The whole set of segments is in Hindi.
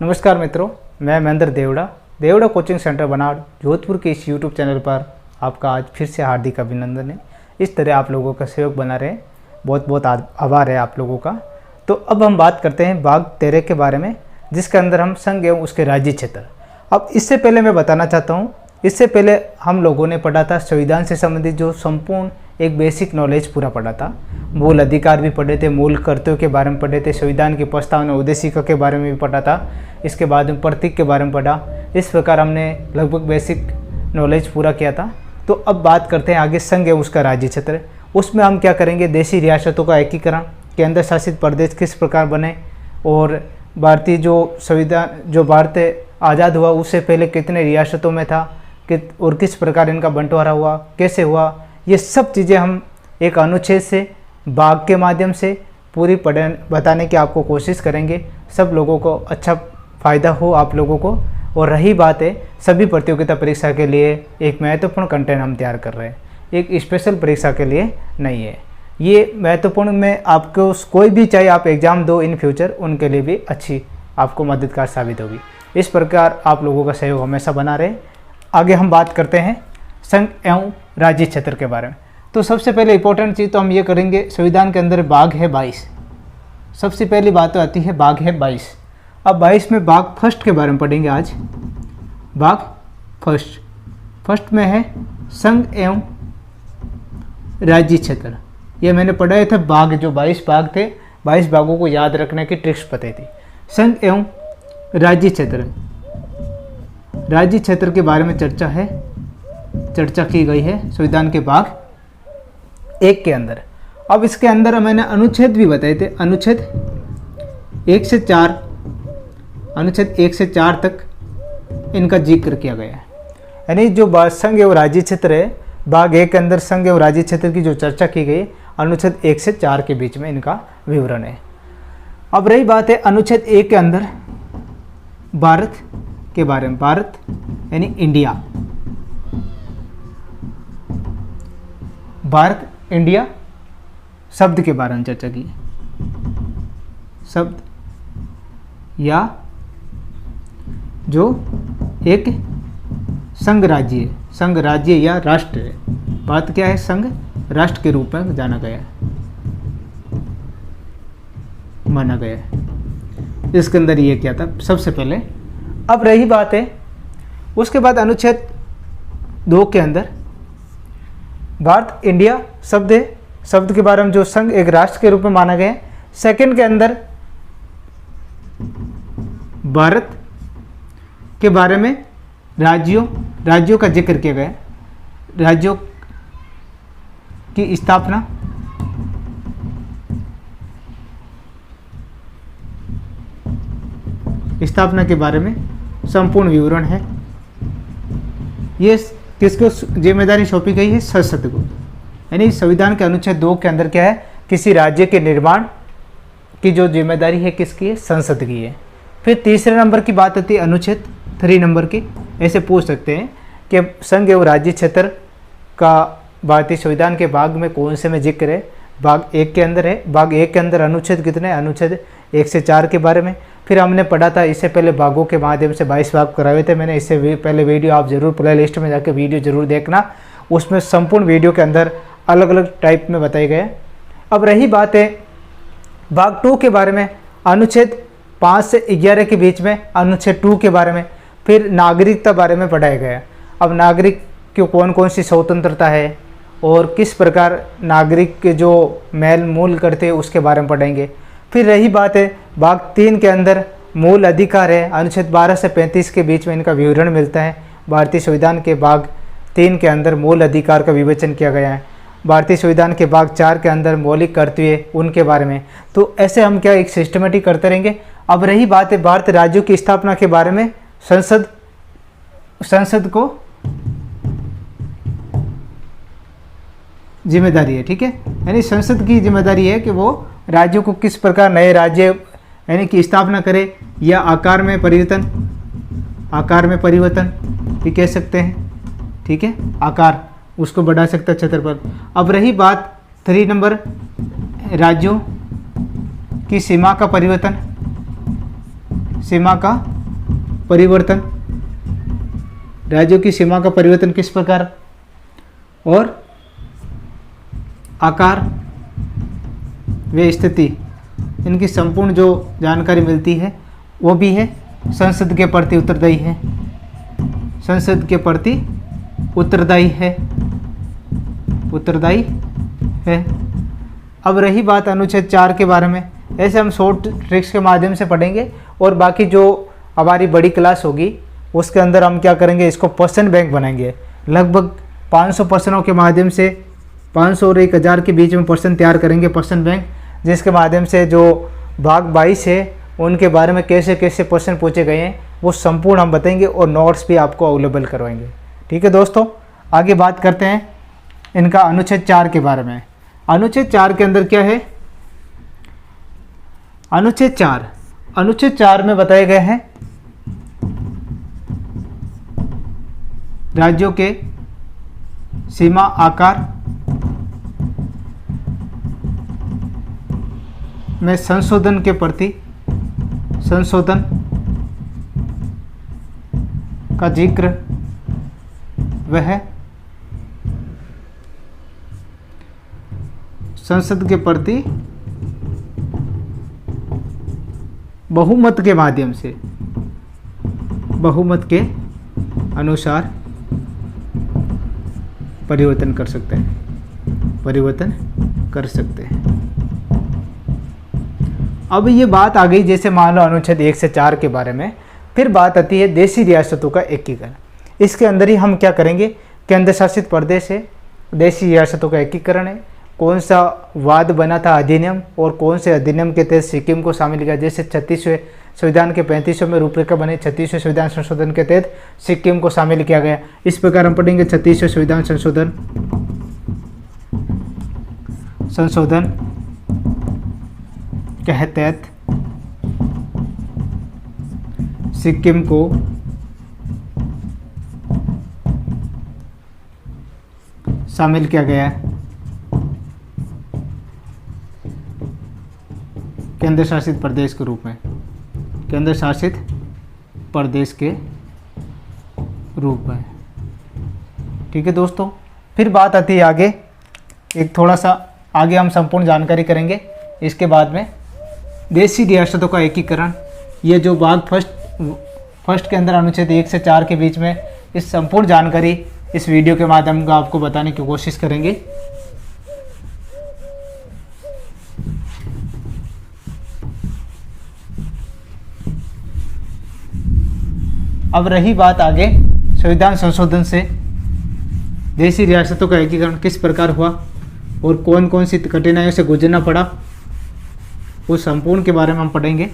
नमस्कार मित्रों, मैं महेंद्र देवड़ा कोचिंग सेंटर बनाड़ जोधपुर के इस यूट्यूब चैनल पर आपका आज फिर से हार्दिक अभिनंदन है। इस तरह आप लोगों का सहयोग बना रहे, बहुत बहुत आभार है आप लोगों का। तो अब हम बात करते हैं भाग 13 के बारे में, जिसके अंदर हम संघ एवं उसके राज्य क्षेत्र। अब इससे पहले मैं बताना चाहता हूँ, इससे पहले हम लोगों ने पढ़ा था संविधान से संबंधित जो संपूर्ण एक बेसिक नॉलेज पूरा पढ़ा था। मूल अधिकार भी पढ़े थे, मूल कर्तव्यों के बारे में पढ़े थे, संविधान की प्रस्तावना उद्देशिका के बारे में भी पढ़ा था, इसके बाद में प्रतीक के बारे में पढ़ा। इस प्रकार हमने लगभग बेसिक नॉलेज पूरा किया था। तो अब बात करते हैं आगे संघ एवं उसका राज्य क्षेत्र। उसमें हम क्या करेंगे, देशी रियासतों का एकीकरण, केंद्र शासित प्रदेश किस प्रकार बने, और भारतीय जो संविधान जो भारत आज़ाद हुआ उससे पहले कितने रियासतों में था और किस प्रकार इनका बंटवारा हुआ, कैसे हुआ, ये सब चीज़ें हम एक अनुच्छेद से भाग के माध्यम से पूरी बताने की आपको कोशिश करेंगे। सब लोगों को अच्छा फ़ायदा हो आप लोगों को। और रही बात है, सभी प्रतियोगिता परीक्षा के लिए एक महत्वपूर्ण कंटेंट हम तैयार कर रहे हैं, एक स्पेशल परीक्षा के लिए नहीं है। ये महत्वपूर्ण में आपको कोई भी चाहे आप एग्ज़ाम दो इन फ्यूचर, उनके लिए भी अच्छी आपको मददगार साबित होगी। इस प्रकार आप लोगों का सहयोग हमेशा बना रहे। आगे हम बात करते हैं संघ एवं राज्य क्षेत्र के बारे में। तो सबसे पहले इंपॉर्टेंट चीज़ तो हम ये करेंगे, संविधान के अंदर भाग है 22। सबसे पहली बात तो आती है भाग है 22। अब 22 में भाग फर्स्ट के बारे में पढ़ेंगे आज। भाग फर्स्ट में है संघ एवं राज्य क्षेत्र। ये मैंने पढ़ाए थे भाग, जो 22 भाग थे, 22 भागों को याद रखने की ट्रिक्स पता थी। संघ एवं राज्य क्षेत्र, राज्य क्षेत्र के बारे में चर्चा की गई है संविधान के भाग 1 के अंदर। अब इसके अंदर मैंने अनुच्छेद भी बताए थे, अनुच्छेद 1 से 4 तक इनका जिक्र किया गया है। यानी जो संघ एवं राज्य क्षेत्र है, भाग 1 के अंदर संघ एवं राज्य क्षेत्र की जो चर्चा की गई, अनुच्छेद 1 से 4 के बीच में इनका विवरण है। अब रही बात है अनुच्छेद 1 के अंदर भारत के बारे में, भारत यानी इंडिया, भारत इंडिया शब्द के बारे में चर्चा की। शब्द या जो एक संघ राज्य है, संघ राज्य या राष्ट्र है। बात क्या है, संघ राष्ट्र के रूप में जाना गया है, माना गया है। इसके अंदर ये क्या था सबसे पहले। अब रही बात है उसके बाद अनुच्छेद 2 के अंदर भारत इंडिया शब्द है, शब्द के बारे में जो संघ एक राष्ट्र के रूप में माना गया है। सेकंड के अंदर भारत के बारे में राज्यों का जिक्र किया गया है, राज्यों की स्थापना के बारे में संपूर्ण विवरण है। ये किसको जिम्मेदारी सौंपी गई है, संसद को। यानी संविधान के अनुच्छेद 2 के अंदर क्या है, किसी राज्य के निर्माण की जो जिम्मेदारी है किसकी है, संसद की है। फिर तीसरे नंबर की बात आती है अनुच्छेद 3 नंबर की। ऐसे पूछ सकते हैं कि संघ एवं राज्य क्षेत्र का भारतीय संविधान के भाग में कौन से में जिक्र है। भाग 1 के अंदर है। भाग 1 के अंदर अनुच्छेद कितने, अनुच्छेद 1 से 4 के बारे में। फिर हमने पढ़ा था इससे पहले भागों के माध्यम से 22 भाग कराए थे मैंने। इससे पहले वीडियो आप जरूर प्ले लिस्ट में जाकर वीडियो जरूर देखना, उसमें संपूर्ण वीडियो के अंदर अलग अलग टाइप में बताए गए। अब रही बात है भाग 2 के बारे में, अनुच्छेद 5 से 11 के बीच में अनुच्छेद 2 के बारे में। फिर नागरिकता बारे में पढ़ाया गया। अब नागरिक की कौन कौन सी स्वतंत्रता है और किस प्रकार नागरिक के जो मेल मूल करते हैं उसके बारे में पढ़ेंगे। फिर रही बात है भाग 3 के अंदर मूल अधिकार है, अनुच्छेद 12 से 35 के बीच में इनका विवरण मिलता है। भारतीय संविधान के भाग 3 के अंदर मूल अधिकार का विवेचन किया गया है। भारतीय संविधान के भाग 4 के अंदर मौलिक कर्तव्य उनके बारे में। तो ऐसे हम क्या एक सिस्टमेटिक करते रहेंगे। अब रही बात है भारत राज्यों की स्थापना के बारे में, संसद को जिम्मेदारी है, ठीक है। यानी संसद की जिम्मेदारी है कि वो राज्यों को किस प्रकार नए राज्य यानी कि स्थापना करे, या आकार में परिवर्तन भी कह सकते हैं, ठीक है। आकार उसको बढ़ा सकता है क्षेत्रफल। अब रही बात 3 नंबर, राज्यों की सीमा का परिवर्तन, सीमा का परिवर्तन, राज्यों की सीमा का परिवर्तन किस प्रकार, और आकार व स्थिति, इनकी संपूर्ण जो जानकारी मिलती है वो भी है संसद के प्रति उत्तरदायी है, संसद के प्रति उत्तरदायी है। अब रही बात अनुच्छेद 4 के बारे में, ऐसे हम शॉर्ट ट्रिक्स के माध्यम से पढ़ेंगे और बाकी जो हमारी बड़ी क्लास होगी उसके अंदर हम क्या करेंगे, इसको क्वेश्चन बैंक बनाएंगे। लगभग 500 प्रश्नों के माध्यम से 500 और 1000 के बीच में प्रश्न तैयार करेंगे क्वेश्चन बैंक, जिसके माध्यम से जो भाग 22 है उनके बारे में कैसे कैसे प्रश्न पूछे गए हैं वो संपूर्ण हम बताएंगे और नोट्स भी आपको अवेलेबल करवाएंगे। ठीक है दोस्तों, आगे बात करते हैं इनका अनुच्छेद 4 के बारे में। अनुच्छेद 4 के अंदर क्या है, अनुच्छेद 4 में बताए गए हैं राज्यों के सीमा, आकार में संशोधन के प्रति संशोधन का जिक्र वह संसद के प्रति बहुमत के माध्यम से, बहुमत के अनुसार परिवर्तन कर सकते हैं। अब ये बात आ गई, जैसे मान लो अनुच्छेद 1 से 4 के बारे में, फिर बात आती है देशी रियासतों का एकीकरण। इसके अंदर ही हम क्या करेंगे, केंद्र शासित प्रदेश है, देशी रियासतों का एकीकरण है, कौन सा वाद बना था अधिनियम और कौन से अधिनियम के तहत सिक्किम को शामिल किया। जैसे 36वें संविधान के 35वें रूपरेखा बने, 36वें संविधान संशोधन के तहत सिक्किम को शामिल किया गया। इस प्रकार हम पढ़ेंगे 36वें संविधान संशोधन के तहत सिक्किम को शामिल किया गया है केंद्र शासित प्रदेश के रूप में, केंद्र शासित प्रदेश के रूप में। ठीक है दोस्तों, फिर बात आती है आगे, एक थोड़ा सा आगे हम संपूर्ण जानकारी करेंगे। इसके बाद में देशी रियासतों का एकीकरण, ये जो भाग फर्स्ट के अंदर अनुच्छेद 1 से 4 के बीच में, इस संपूर्ण जानकारी इस वीडियो के माध्यम से आपको बताने की कोशिश करेंगे। अब रही बात आगे संविधान संशोधन से देशी रियासतों का एकीकरण किस प्रकार हुआ और कौन कौन सी कठिनाइयों से गुजरना पड़ा, वो संपूर्ण के बारे में हम पढ़ेंगे।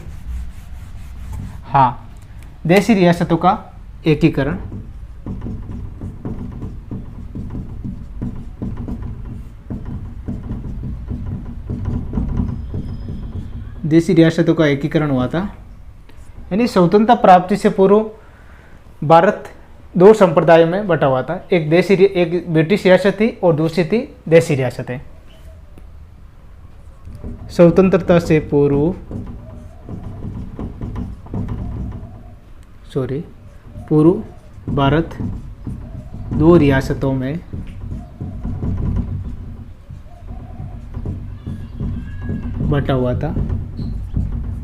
हाँ, देशी रियासतों का एकीकरण, देशी रियासतों का एकीकरण हुआ था, यानी स्वतंत्रता प्राप्ति से पूर्व भारत 2 संप्रदायों में बटा हुआ था। एक ब्रिटिश रियासत थी और दूसरी थी देशी रियासतें। स्वतंत्रता से पूर्व भारत 2 रियासतों में बटा हुआ था।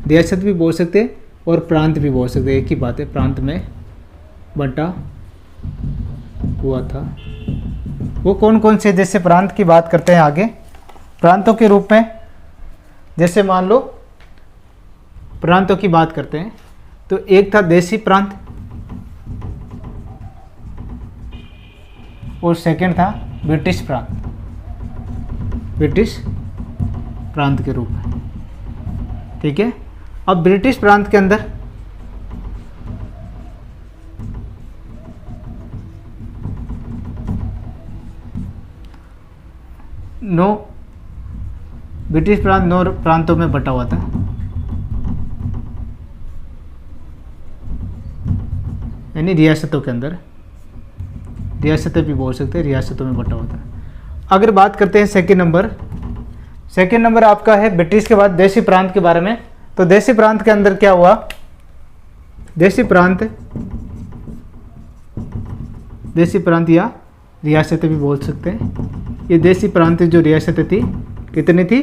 रियासत भी बोल सकते और प्रांत भी बोल सकते, एक ही बात है, प्रांत में बटा हुआ था। वो कौन कौन से, जैसे प्रांत की बात करते हैं आगे, प्रांतों के रूप में जैसे मान लो प्रांतों की बात करते हैं तो एक था देशी प्रांत और सेकंड था ब्रिटिश प्रांत के रूप में। ठीक है, अब ब्रिटिश प्रांत के अंदर ब्रिटिश प्रांत 9 प्रांतों में बटा हुआ था, यानी रियासतों के अंदर, रियासतें भी बोल सकते हैं, रियासतों में बटा हुआ था। अगर बात करते हैं सेकंड नंबर आपका है ब्रिटिश के बाद देशी प्रांत के बारे में। तो देशी प्रांत के अंदर क्या हुआ, देशी प्रांत, देशी प्रांत या रियासतें भी बोल सकते हैं। ये देशी प्रांत जो रियासतें थी कितनी थी?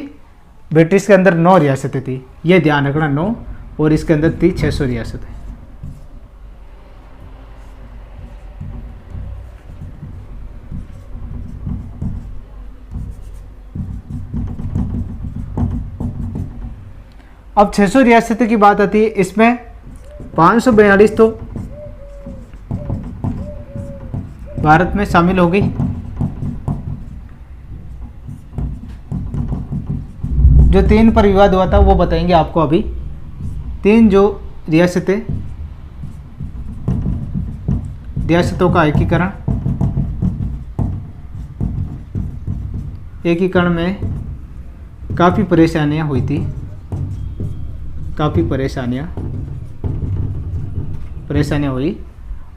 ब्रिटिश के अंदर 9 रियासतें थी, ये ध्यान रखना 9, और इसके अंदर थी 600 रियासतें। अब 600 रियासतें की बात आती है, इसमें 542 तो भारत में शामिल हो गई, जो 3 पर विवाद हुआ था वो बताएंगे आपको अभी। 3 जो रियासतों का एकीकरण में काफ़ी परेशानियां हुई थी, काफ़ी परेशानियां हुई।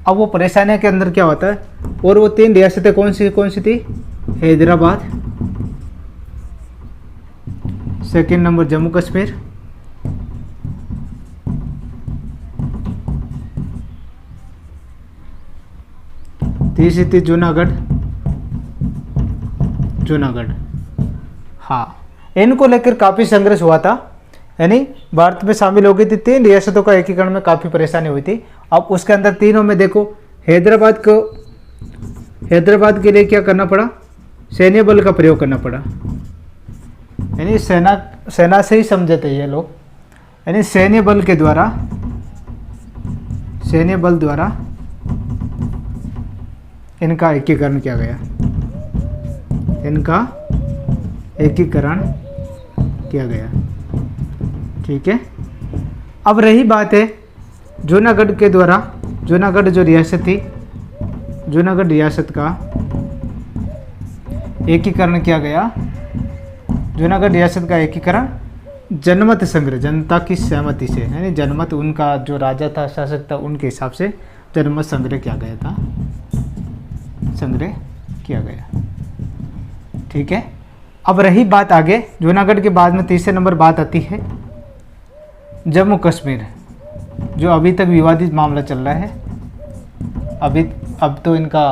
अब वो परेशानियों के अंदर क्या होता है, और वो 3 रियासतें कौन सी थी? हैदराबाद, सेकंड नंबर जम्मू कश्मीर, तीसरी थी जूनागढ़। हाँ, इनको लेकर काफ़ी संघर्ष हुआ था, यानी भारत में शामिल हो गई थी। 3 रियासतों का एकीकरण में काफ़ी परेशानी हुई थी। अब उसके अंदर तीनों में देखो, हैदराबाद के लिए क्या करना पड़ा? सैन्य बल का प्रयोग करना पड़ा, यानी सेना से ही समझे थे ये लोग, यानी सैन्य बल द्वारा इनका एकीकरण किया गया, ठीक है। अब रही बात है जूनागढ़ के द्वारा, जूनागढ़ जो रियासत थी, जूनागढ़ रियासत का एकीकरण किया गया। जूनागढ़ रियासत का एकीकरण जनमत संग्रह, जनता की सहमति से, यानी जनमत, उनका जो राजा था, शासक था, उनके हिसाब से जनमत संग्रह किया गया, ठीक है। अब रही बात आगे, जूनागढ़ के बाद में तीसरे नंबर बात आती है जम्मू कश्मीर, जो अभी तक विवादित मामला चल रहा है। अब तो इनका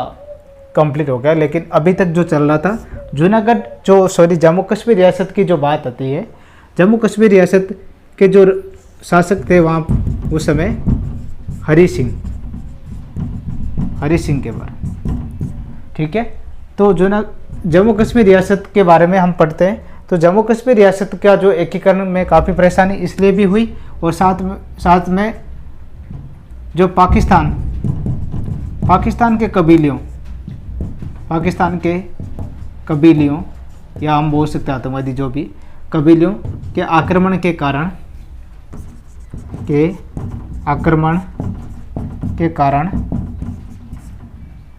कंप्लीट हो गया, लेकिन अभी तक जो चल रहा था, जम्मू कश्मीर रियासत की जो बात आती है, जम्मू कश्मीर रियासत के जो शासक थे वहाँ उस समय हरी सिंह के बारे, ठीक है। तो जम्मू कश्मीर रियासत के बारे में हम पढ़ते हैं, तो जम्मू कश्मीर रियासत का जो एकीकरण में काफ़ी परेशानी इसलिए भी हुई, और साथ में जो पाकिस्तान के कबीलियों या हम बोल सकते हैं आतंकवादी, जो भी कबीलियों के आक्रमण के कारण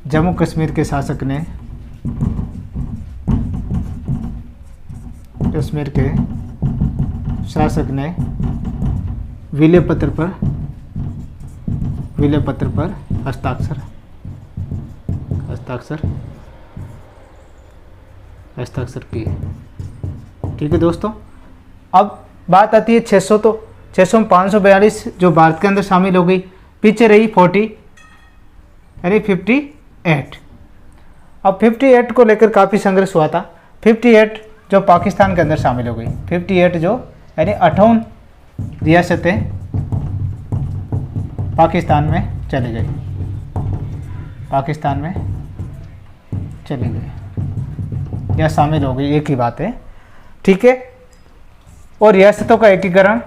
जम्मू कश्मीर के शासक ने विलय पत्र पर हस्ताक्षर किए, ठीक है दोस्तों। अब बात आती है 600, तो 600 में 542 जो भारत के अंदर शामिल हो गई, पीछे रही 40 यानी 58। अब 58 को लेकर काफ़ी संघर्ष हुआ था। 58 जो पाकिस्तान के अंदर शामिल हो गई, 58 जो यानी 58 रियासतें पाकिस्तान में चली गई या शामिल हो गई, एक ही बात है, ठीक है। और रियासतों का एकीकरण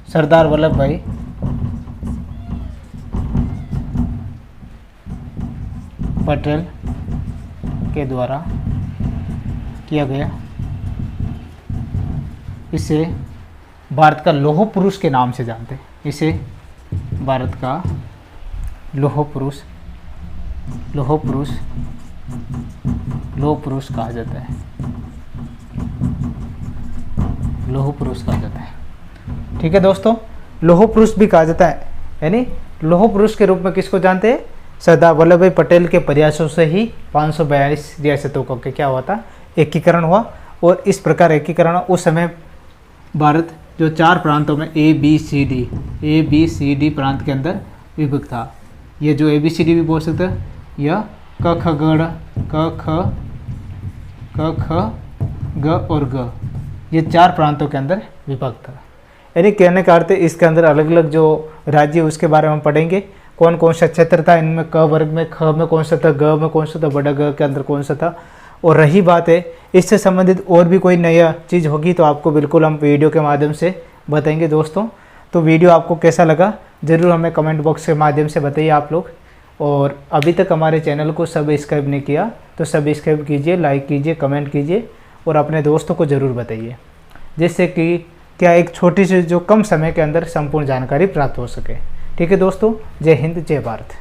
सरदार वल्लभ भाई पटेल के द्वारा किया गया। इसे भारत का लौह पुरुष के नाम से जानते हैं, इसे भारत का लौह पुरुष कहा जाता है, ठीक है दोस्तों। लौह पुरुष भी कहा जाता है, यानी लौह पुरुष के रूप में किसको जानते हैं? सरदार वल्लभ भाई पटेल के प्रयासों से ही 542 रियासतों का क्या हुआ था? एकीकरण हुआ। और इस प्रकार एकीकरण उस समय भारत जो 4 प्रांतों में ए बी सी डी प्रांत के अंदर विभक्त था। ये जो ABCD भी बोल सकते हैं, यह क ख ग और ग, ये 4 प्रांतों के अंदर विभक्त था। यानी कहने का अर्थ है इसके अंदर अलग अलग जो राज्य उसके बारे में हम पढ़ेंगे, कौन कौन सा क्षेत्र था इनमें, क वर्ग में, ख में कौन सा था, ग में कौन सा था, बड़ा ग के अंदर कौन सा था। और रही बात है इससे संबंधित और भी कोई नया चीज़ होगी तो आपको बिल्कुल हम वीडियो के माध्यम से बताएंगे दोस्तों। तो वीडियो आपको कैसा लगा ज़रूर हमें कमेंट बॉक्स के माध्यम से बताइए आप लोग। और अभी तक हमारे चैनल को सब्सक्राइब नहीं किया तो सब्सक्राइब कीजिए, लाइक कीजिए, कमेंट कीजिए और अपने दोस्तों को ज़रूर बताइए, जिससे कि क्या एक छोटी सी जो कम समय के अंदर संपूर्ण जानकारी प्राप्त हो सके। ठीक है दोस्तों, जय हिंद, जय भारत।